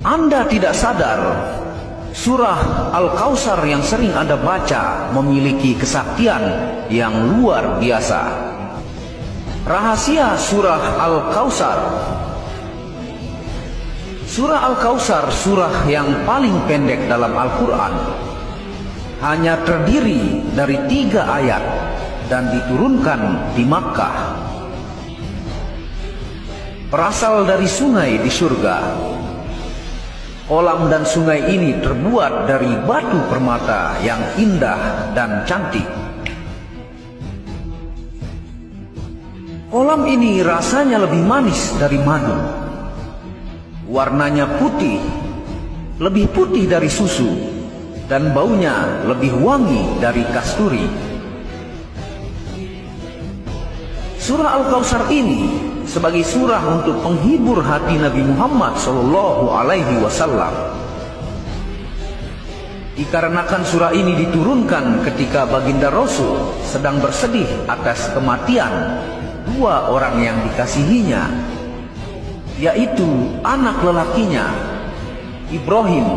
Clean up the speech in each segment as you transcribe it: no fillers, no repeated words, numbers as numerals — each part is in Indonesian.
Anda tidak sadar, surah Al-Kautsar yang sering Anda baca memiliki kesaktian yang luar biasa. Rahasia surah Al-Kautsar. Surah Al-Kautsar surah yang paling pendek dalam Al-Quran. Hanya terdiri dari 3 ayat dan diturunkan di Makkah. Berasal dari sungai di surga. Kolam dan sungai ini terbuat dari batu permata yang indah dan cantik. Kolam ini rasanya lebih manis dari madu. Warnanya putih, lebih putih dari susu, dan baunya lebih wangi dari kasturi. Surah Al-Kautsar ini sebagai surah untuk penghibur hati Nabi Muhammad SAW. Dikarenakan surah ini diturunkan ketika baginda Rasul sedang bersedih atas kematian 2 orang yang dikasihinya, yaitu anak lelakinya Ibrahim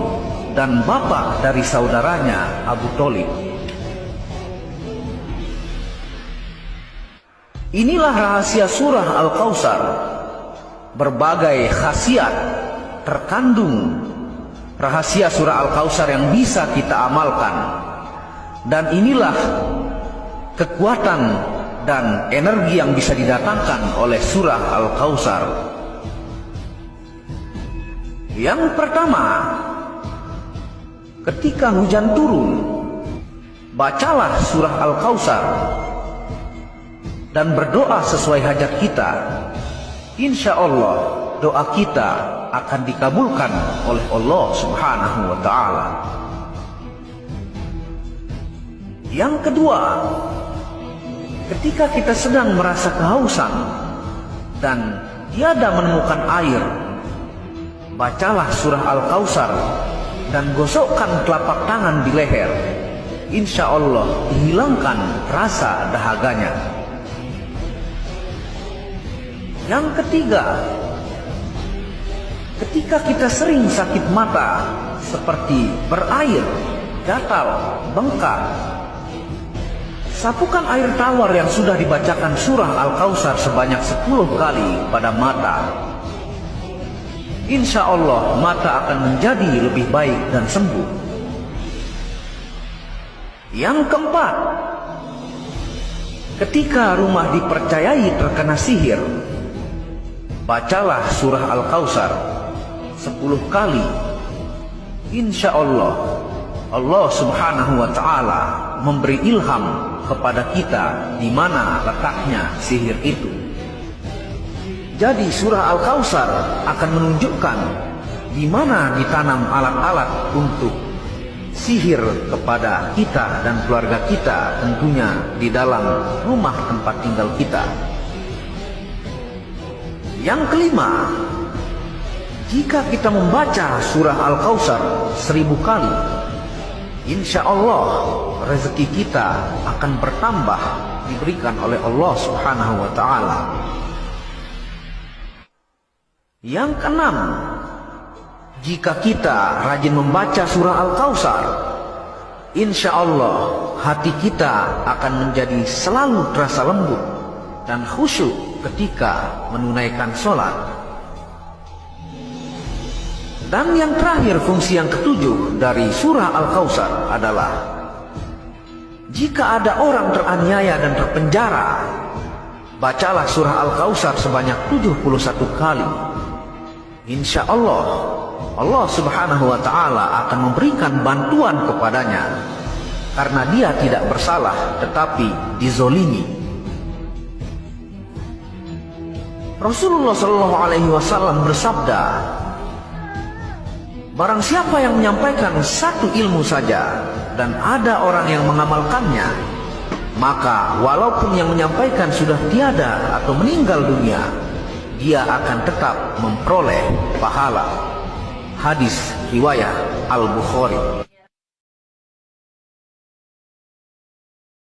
dan bapak dari saudaranya Abu Thalib. Inilah rahasia surah Al-Kautsar. Berbagai khasiat terkandung rahasia surah Al-Kautsar yang bisa kita amalkan. Dan inilah kekuatan dan energi yang bisa didatangkan oleh surah Al-Kautsar. Yang pertama, ketika hujan turun, bacalah surah Al-Kautsar dan berdoa sesuai hajat kita. Insya Allah doa kita akan dikabulkan oleh Allah Subhanahu wa Ta'ala. Yang kedua, ketika kita sedang merasa kehausan dan tiada menemukan air, bacalah surah Al-Kautsar dan gosokkan telapak tangan di leher. Insya Allah dihilangkan rasa dahaganya. Yang ketiga, ketika kita sering sakit mata seperti berair, gatal, bengkak, sapukan air tawar yang sudah dibacakan surah Al-Kautsar sebanyak 10 kali pada mata. Insya Allah mata akan menjadi lebih baik dan sembuh. Yang keempat, ketika rumah dipercayai terkena sihir, bacalah surah Al-Kautsar 10 kali. Insya Allah, Allah Subhanahu wa Ta'ala memberi ilham kepada kita di mana letaknya sihir itu. Jadi surah Al-Kautsar akan menunjukkan di mana ditanam alat-alat untuk sihir kepada kita dan keluarga kita, tentunya di dalam rumah tempat tinggal kita. Yang kelima, jika kita membaca surah Al-Kautsar 1000 kali, insya Allah rezeki kita akan bertambah, diberikan oleh Allah Subhanahu wa Ta'ala. Yang keenam, jika kita rajin membaca surah Al-Kautsar, insya Allah hati kita akan menjadi selalu terasa lembut dan khusyuk ketika menunaikan sholat. Dan yang terakhir, fungsi yang ketujuh dari surah Al-Kautsar adalah jika ada orang teraniaya dan terpenjara, bacalah surah Al-Kautsar sebanyak 71 kali. Insya Allah, Allah Subhanahu wa Ta'ala akan memberikan bantuan kepadanya karena dia tidak bersalah tetapi dizolimi. Rasulullah SAW bersabda, barang siapa yang menyampaikan satu ilmu saja dan ada orang yang mengamalkannya, maka walaupun yang menyampaikan sudah tiada atau meninggal dunia, dia akan tetap memperoleh pahala. Hadis riwayat Al-Bukhari.